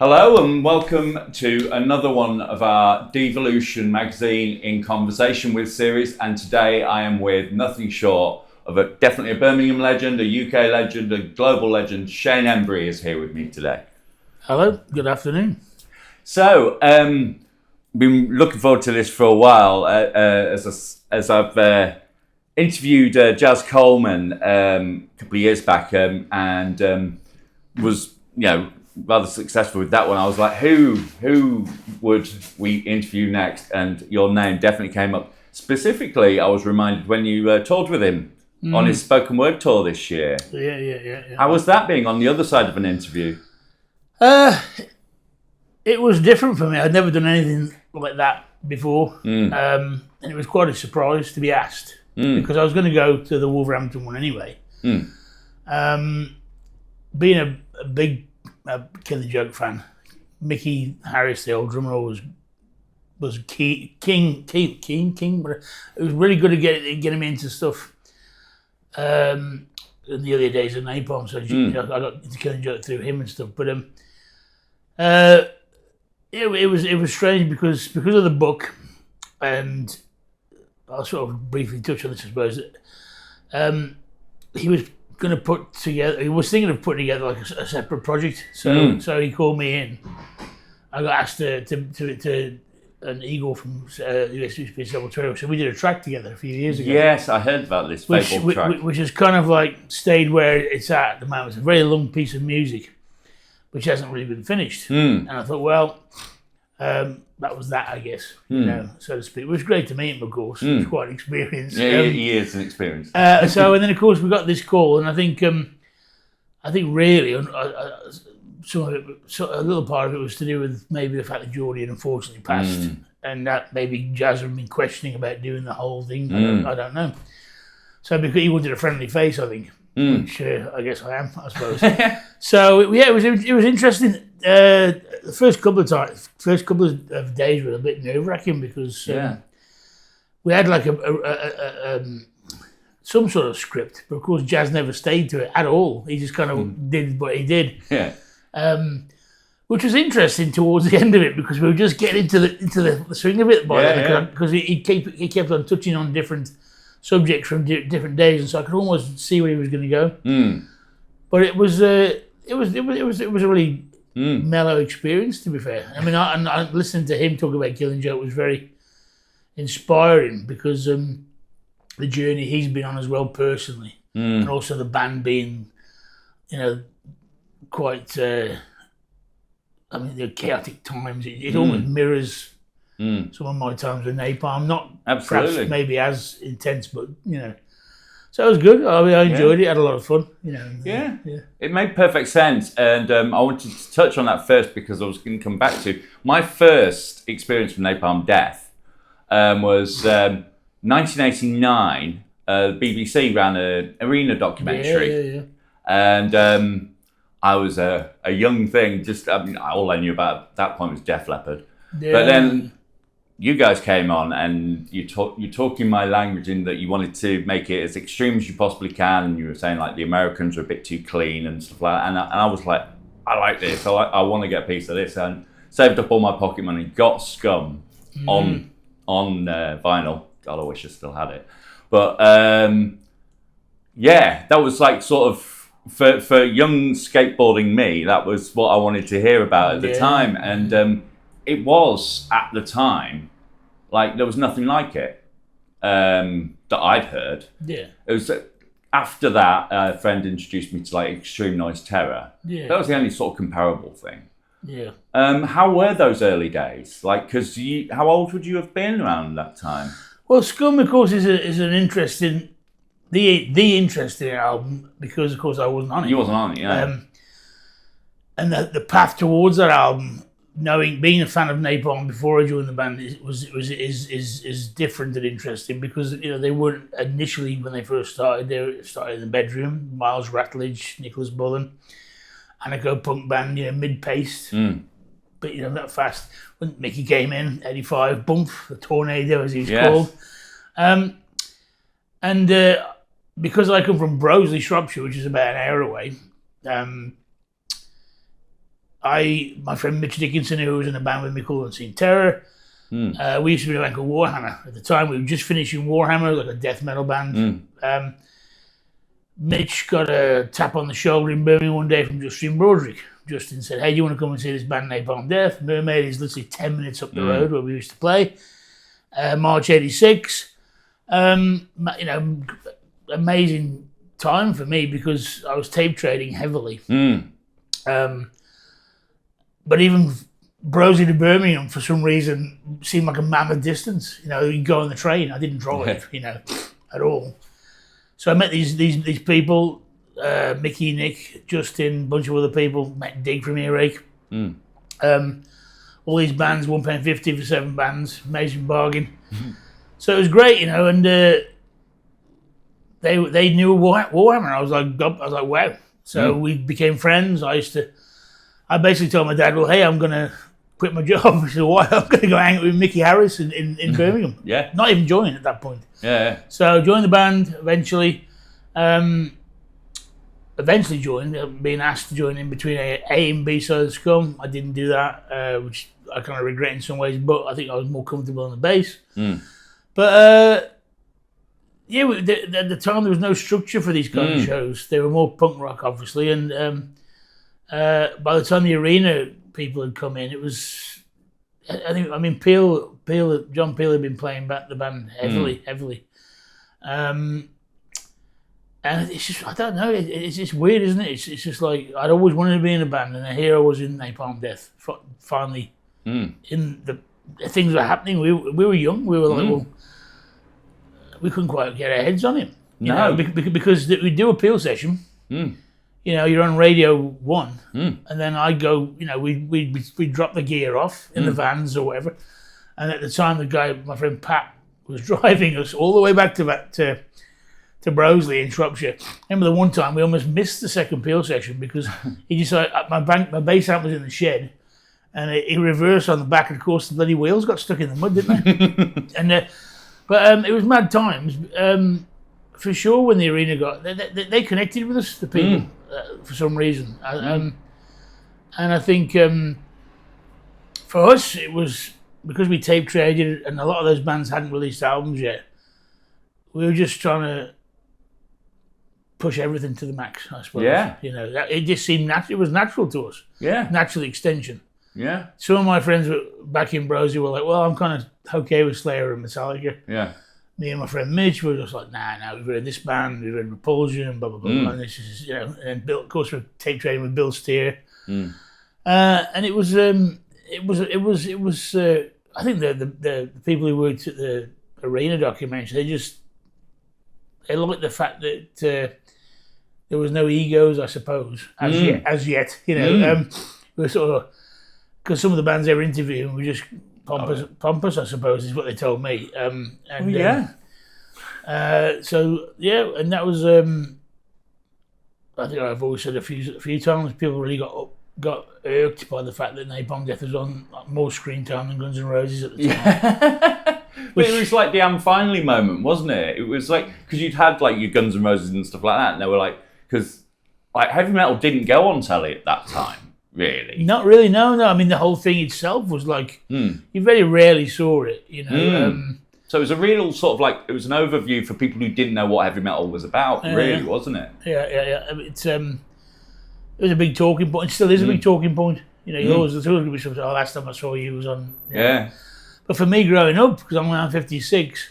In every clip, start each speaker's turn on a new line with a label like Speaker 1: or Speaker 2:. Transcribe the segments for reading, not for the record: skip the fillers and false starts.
Speaker 1: Hello and welcome to another one of our Devolution magazine in conversation with series, and today I am with nothing short of definitely a Birmingham legend, a UK legend, a global legend. Shane Embury is here with me today.
Speaker 2: Hello, good afternoon.
Speaker 1: So, been looking forward to this for a while as I've interviewed Jaz Coleman a couple of years back and was, rather successful with that one. I was like, who would we interview next? And your name definitely came up. Specifically, I was reminded when you toured with him on his spoken word tour this year.
Speaker 2: Yeah.
Speaker 1: How was that being on the other side of an interview?
Speaker 2: It was different for me. I'd never done anything like that before. And it was quite a surprise to be asked because I was going to go to the Wolverhampton one anyway. Being a big Killer Joke fan, Mickey Harris, the old drummer, was king. It was really good at getting me into stuff. In the earlier days of Napalm, so I got into Killing Joke through him and stuff. But it was strange because of the book, and I'll sort of briefly touch on this, I suppose. He was going to put together. He was thinking of putting together like a separate project. So he called me in. I got asked to an Eagle from USP Devolution. So we did a track together a few years ago.
Speaker 1: Yes, I heard about this fabled track,
Speaker 2: which has kind of like stayed where it's at the moment. It's a very long piece of music, which hasn't really been finished. And I thought, well, that was that, I guess, so to speak. It was great to meet him, of course. It was quite an experience.
Speaker 1: Yeah, he is an experience.
Speaker 2: And then of course we got this call, and I think really some of it, a little part of it was to do with maybe the fact that Geordie had unfortunately passed, and that maybe Jaz had been questioning about doing the whole thing. I don't know. So because he wanted a friendly face, I think, which I guess I am, I suppose. So yeah, it was interesting. The first couple of days were a bit nerve-wracking because we had like a some sort of script, but of course Jaz never stayed to it at all. He just kind of did what he did. Yeah. Which was interesting towards the end of it because we were just getting into the swing of it because he kept on touching on different subjects from different days, and so I could almost see where he was going to go. But it was a really mellow experience, to be fair. I mean, I listening to him talk about Killing Joke was very inspiring because the journey he's been on as well personally, and also the band being, quite. The chaotic times. It almost mirrors some of my times with Napalm. Not
Speaker 1: absolutely
Speaker 2: perhaps maybe as intense, but So it was good. I enjoyed it. Had a lot of fun.
Speaker 1: Yeah. It made perfect sense, and I wanted to touch on that first because I was going to come back to my first experience with Napalm Death was 1989. BBC ran an arena documentary, and I was a young thing. All I knew about at that point was Def Leppard, but then you guys came on and you're talking my language in that you wanted to make it as extreme as you possibly can, and you were saying like the Americans are a bit too clean and stuff like that, and I was like, I like this, I want to get a piece of this, and saved up all my pocket money, got Scum on vinyl. God, I wish I still had it, but that was like sort of for young skateboarding me, that was what I wanted to hear about at the time, and it was at the time like there was nothing like it that I'd heard. Yeah, it was after that a friend introduced me to like Extreme Noise Terror. Yeah, that was the only sort of comparable thing. Yeah. How were those early days? Like, because how old would you have been around that time?
Speaker 2: Well, Scum, of course, is an interesting. The interesting album because, of course, I wasn't on it.
Speaker 1: You wasn't on it, yeah.
Speaker 2: And the path towards that album, being a fan of Napalm before I joined the band, is different and interesting because they weren't initially when they first started. They started in the bedroom. Miles Ratledge, Nicholas Bullen, anarcho punk band, mid-paced, but not fast. When Mickey came in, 85, Bump, the Tornado as he was called, and. Because I come from Broseley, Shropshire, which is about an hour away, my friend Mitch Dickinson, who was in a band with me called Unseen Terror, we used to be a band called Warhammer. At the time, we were just finishing Warhammer, like a death metal band. Mitch got a tap on the shoulder in Birmingham one day from Justin Broderick. Justin said, "Hey, do you want to come and see this band Napalm Death?" Mermaid is literally 10 minutes up the road where we used to play. March 86. Amazing time for me because I was tape trading heavily. But even Brosey to Birmingham, for some reason, seemed like a mammoth distance. You know, you can go on the train. I didn't drive, at all. So I met these people, Mickey, Nick, Justin, a bunch of other people, met Dig from Earache. All these bands, £1.50 for 7 bands, amazing bargain. So it was great, and they knew Warhammer. I was like, wow. So we became friends. I basically told my dad, well, hey, I'm going to quit my job. He said, why? I'm going to go hang out with Mickey Harris in Birmingham.
Speaker 1: Yeah.
Speaker 2: Not even join at that point.
Speaker 1: Yeah.
Speaker 2: So joined the band eventually. Eventually joined, being asked to join in between A and B side of the Scum. I didn't do that, which I kind of regret in some ways, but I think I was more comfortable on the bass. But at the time there was no structure for these kind of shows. They were more punk rock, obviously, and by the time the Arena people had come in, it was, John Peel had been playing back the band heavily. And it's just, I don't know, it's just weird, isn't it? It's just like, I'd always wanted to be in a band, and here I was in Napalm Death, finally, in the things were happening. We were young, we were like, well, we couldn't quite get our heads on him. Because we do a Peel session, you're on Radio 1, and then I go, we drop the gear off in the vans or whatever, and at the time the guy, my friend Pat, was driving us all the way back to Broseley in Shropshire. I remember the one time we almost missed the second Peel session because he just my bass amp was in the shed, and he reversed on the back, and of course the bloody wheels got stuck in the mud, didn't they? And but it was mad times for sure. When the Arena got, they connected with us, the people, for some reason, and I think for us it was because we tape traded, and a lot of those bands hadn't released albums yet. We were just trying to push everything to the max, I suppose.
Speaker 1: Yeah.
Speaker 2: It just seemed natural. It was natural to us. Yeah. Natural extension.
Speaker 1: Yeah.
Speaker 2: Some of my friends back in Brosey were like, well, I'm kind of okay with Slayer and Metallica.
Speaker 1: Yeah.
Speaker 2: Me and my friend Mitch were just like, nah, we've read this band, we've read Repulsion, blah, blah, blah. And this is, and Bill, of course, we're tape trading with Bill Steer. And it was, I think the people who worked at the Arena documentary, they liked the fact that there was no egos, I suppose, as yet. We were sort of, because some of the bands they were interviewing were just pompous, I suppose, is what they told me. And and that was, I think I've always said a few times, people really got irked by the fact that Napalm Death was on more screen time than Guns N' Roses at the time.
Speaker 1: But it was like the "I'm finally" moment, wasn't it? It was like, because you'd had like your Guns N' Roses and stuff like that, and they were like, because like heavy metal didn't go on telly at that time, really. Not really, no. I mean, the whole thing itself was like, you very rarely saw it, So it was a real sort of like, it was an overview for people who didn't know what heavy metal was about, really, wasn't it? Yeah. It was a big talking point. It still is a big talking point. There's always going to be something. Oh, last time I saw you was on. Yeah. But for me, growing up, because I'm around 56,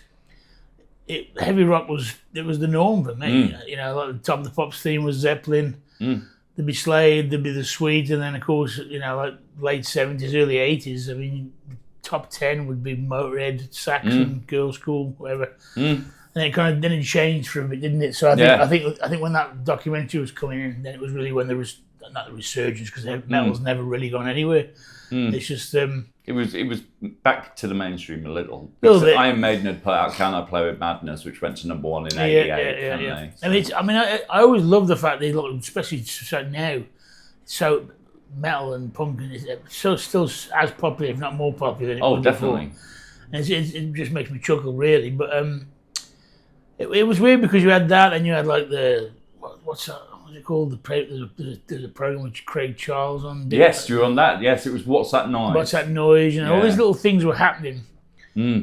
Speaker 1: heavy rock was the norm for me. Like the Top of the Pops theme was Zeppelin. There'd be Slade, there'd be the Sweet, and then of course, like late 70s, early 80s. I mean, top 10 would be Motorhead, Saxon, Girls' School, whatever. And then it changed for a bit, didn't it? So I think when that documentary was coming in, then it was really when there was not the resurgence, because metal's never really gone anywhere. It's just it was back to the mainstream a little. Iron Maiden had put out "Can I Play with Madness," which went to number 1 in '88. Yeah. And I always love the fact they look, especially now, so metal and punk is so still as popular, if not more popular than it was definitely before. And it just makes me chuckle, really. But it was weird because you had that, and you had like the what's that?
Speaker 2: what's it called? There's a program with Craig Charles on.
Speaker 1: Yes, you're on that. Yes, it was What's That Noise?
Speaker 2: What's That Noise? You know, all these little things were happening,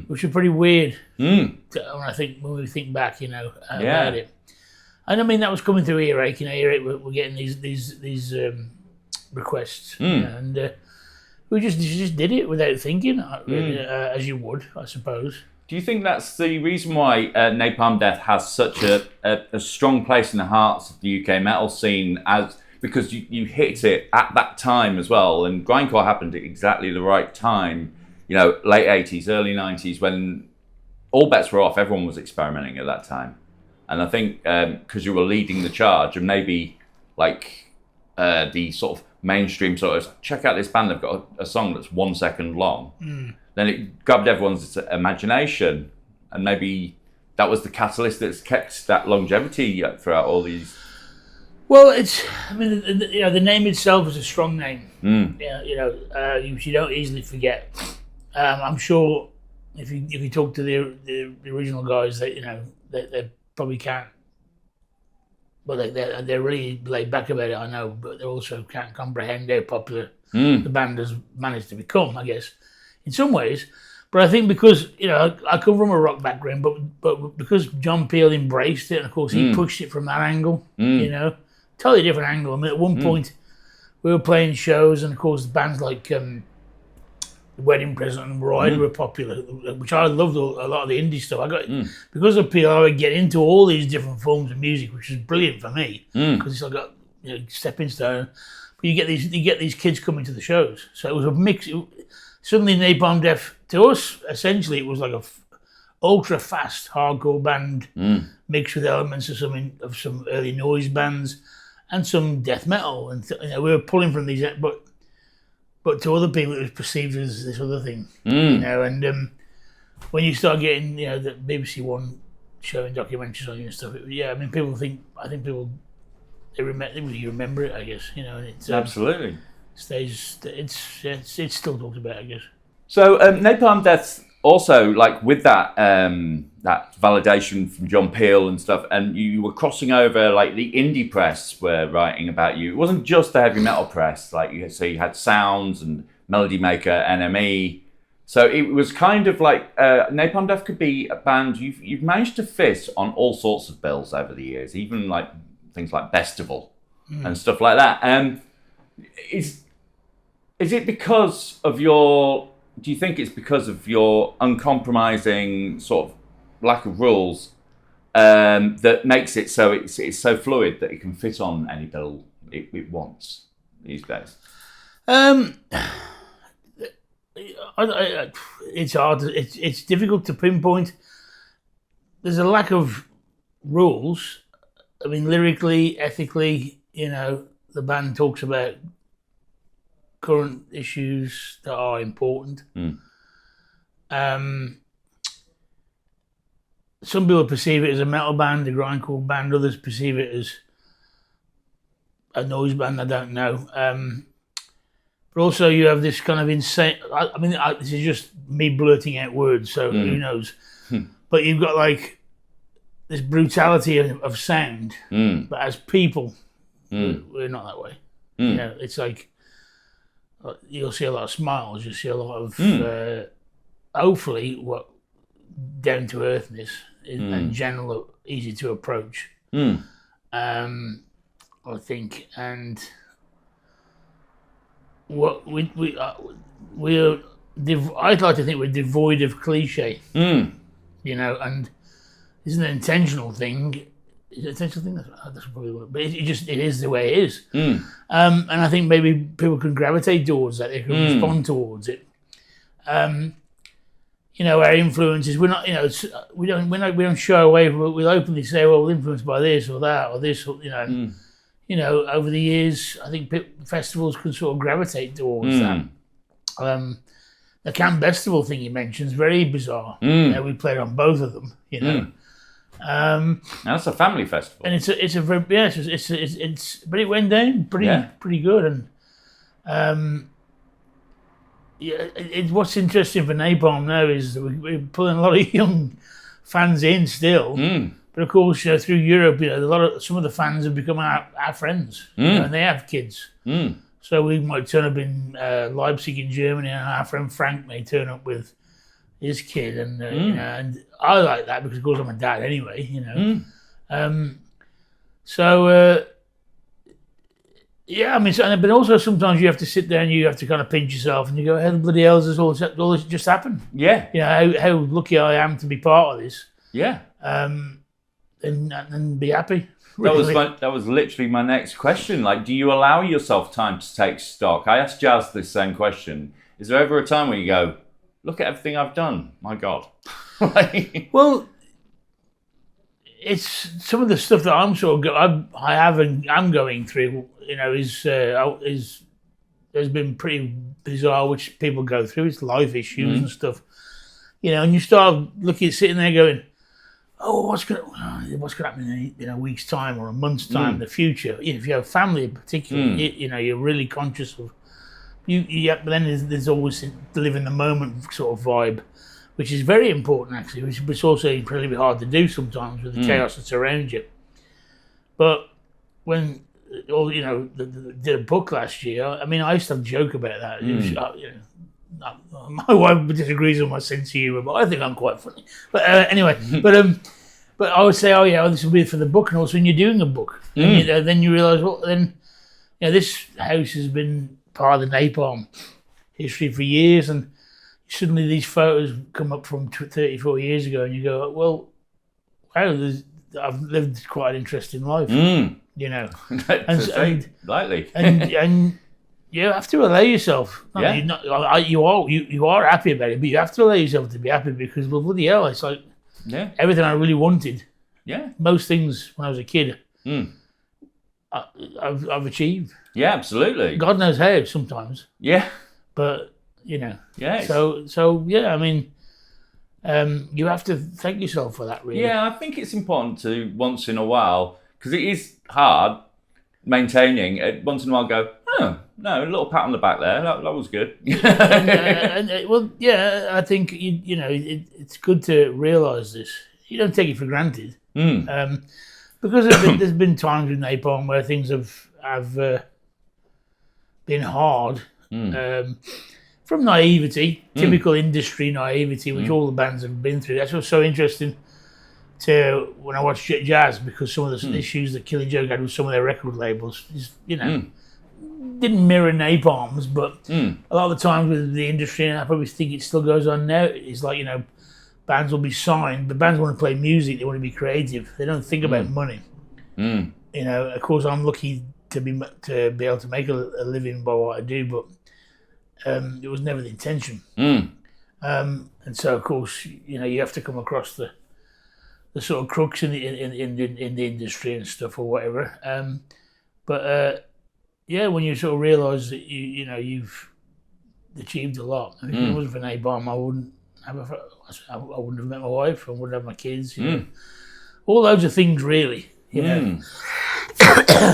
Speaker 2: which are pretty weird. When we think back, you know, about it. And I mean, that was coming through Earache. You know, Earache we're getting these requests, you know, and we just did it without thinking, as you would, I suppose.
Speaker 1: Do you think that's the reason why Napalm Death has such a strong place in the hearts of the UK metal scene, because you hit it at that time as well, and grindcore happened at exactly the right time, you know, late 80s, early 90s, when all bets were off, everyone was experimenting at that time. And I think because you were leading the charge, and maybe like the sort of mainstream sort of, check out this band, they've got a song that's 1 second long. Then it grabbed everyone's imagination, and maybe that was the catalyst that's kept that longevity throughout all these.
Speaker 2: Well, you know, the name itself is a strong name. Yeah, you know, you don't easily forget. I'm sure if you talk to the original guys, that you know they probably can't. Well, they're really laid back about it, I know, but they also can't comprehend how popular the band has managed to become, I guess, in some ways. But I think because, you know, I come from a rock background, but because John Peel embraced it, and of course he pushed it from that angle, you know, totally different angle. I mean, at one point we were playing shows, and of course bands like Wedding Present and Ride were popular, which I loved a lot of the indie stuff. I got because of Peel, I would get into all these different forms of music, which is brilliant for me because it's like a, you know, stepping stone. But you get these kids coming to the shows, so it was a mix. Suddenly, Napalm Death to us, essentially, it was like a ultra fast hardcore band mixed with elements of some early noise bands and some death metal, and you know, we were pulling from these, but to other people, it was perceived as this other thing, you know. And when you start getting, you know, the BBC One showing documentaries on you and stuff, I mean, you remember it, I guess, you know. And it's
Speaker 1: Absolutely.
Speaker 2: It's still talked about, I guess.
Speaker 1: So Napalm Death also, like with that that validation from John Peel and stuff, and you were crossing over, like the indie press were writing about you. It wasn't just the heavy metal press, like you had Sounds and Melody Maker, NME. So it was kind of like Napalm Death could be a band you've managed to fit on all sorts of bills over the years, even like things like Festival and stuff like that. Is it because of your? Do you think it's because of your uncompromising sort of lack of rules that makes it so it's so fluid that it can fit on any bill it wants these days?
Speaker 2: It's hard. It's difficult to pinpoint. There's a lack of rules. I mean, lyrically, ethically, you know, the band talks about current issues that are important. Some people perceive it as a metal band, a grindcore band. Others perceive it as a noise band. I don't know. But also, you have this kind of insane. I mean, this is just me blurting out words, so who knows? But you've got like this brutality of sound, but as people, we're not that way. You know, it's like you'll see a lot of smiles. You'll see a lot of hopefully what down to earthness and general, easy to approach. I think, and what we're I'd like to think we're devoid of cliche. You know, and it's an intentional thing. Is it an intentional thing? That's probably what, but it is the way it is. And I think maybe people can gravitate towards that. They can respond towards it. You know, our influences. We're not. You know, we don't shy away from it. We'll openly say, "Well, we're influenced by this or that or this." Or, you know, you know. Over the years, I think festivals can sort of gravitate towards that. The Camp Festival thing you mentioned is very bizarre. You know, we played on both of them. You know.
Speaker 1: That's a family festival,
Speaker 2: and it's a very it's but it went down pretty good, and what's interesting for Napalm now is that we're pulling a lot of young fans in still, But of course, through Europe, some of the fans have become our friends, and they have kids. So we might turn up in Leipzig in Germany, and our friend Frank may turn up with his kid, and and I like that because of course I'm a dad anyway, Yeah, I mean, but also sometimes you have to sit there and you have to kind of pinch yourself and you go, how the bloody hell does all this just happen?
Speaker 1: Yeah.
Speaker 2: How lucky I am to be part of this.
Speaker 1: Yeah.
Speaker 2: And be happy. Really.
Speaker 1: That was literally my next question. Like, do you allow yourself time to take stock? I asked Jaz this same question. Is there ever a time when you go, look at everything I've done? My God.
Speaker 2: Well, it's some of the stuff that I'm I'm going through. Has been pretty bizarre, which people go through. It's life issues and stuff. And you start sitting there going, oh, what's going to happen in a week's time or a month's time in the future? If you have family in particular, you're really conscious of but then there's always the live in the moment sort of vibe, which is very important actually, which is also incredibly hard to do sometimes with the chaos that's around you. But when did a book last year, I mean, I used to joke about that. It was, my wife disagrees with my sense of humour, but I think I'm quite funny. But anyway, but I would say, this will be for the book, and also when you're doing a book, then you realise, this house has been part of the Napalm history for years, and suddenly these photos come up from 34 years ago, and you go, well, wow, I've lived quite an interesting life,
Speaker 1: lightly,
Speaker 2: and you have to allow yourself. You are happy about it, but you have to allow yourself to be happy because, well, bloody hell, it's like everything I really wanted. Yeah, most things when I was a kid, I've achieved.
Speaker 1: Yeah, absolutely.
Speaker 2: God knows how sometimes.
Speaker 1: Yeah,
Speaker 2: but
Speaker 1: Yeah.
Speaker 2: So yeah, I mean, you have to thank yourself for that, really.
Speaker 1: Yeah, I think it's important to once in a while, because it is hard maintaining it. Once in a while, go, oh no, a little pat on the back there. That was good.
Speaker 2: Well, yeah, I think it's good to realise this. You don't take it for granted, because there's been times with Napalm where things have been hard. From naivety, typical industry naivety, which all the bands have been through. That's what's so interesting to when I watched Jazz, because some of the issues that Killing Joke had with some of their record labels is, didn't mirror Napalm's, but a lot of the times with the industry, and I probably think it still goes on now, it's like, bands will be signed, but bands want to play music, they want to be creative, they don't think about money. Of course, I'm lucky to be able to make a living by what I do, but it was never the intention. And so, of course, you have to come across the sort of crooks in the industry and stuff or whatever. When you sort of realise that you've achieved a lot. I mean, if it wasn't for Napalm, I wouldn't have met my wife. I wouldn't have my kids. All those are things, really.
Speaker 1: It's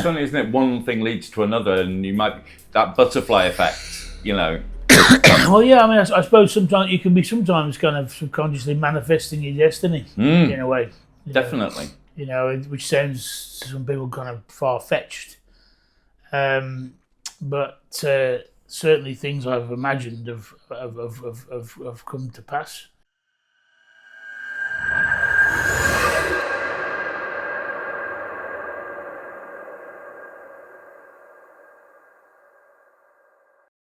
Speaker 1: funny, isn't it? One thing leads to another, and you might that butterfly effect.
Speaker 2: Well, yeah. I mean, I suppose sometimes you can be kind of subconsciously manifesting your destiny in a way.
Speaker 1: Definitely.
Speaker 2: Which sounds to some people kind of far fetched, but certainly things I've imagined have come to pass.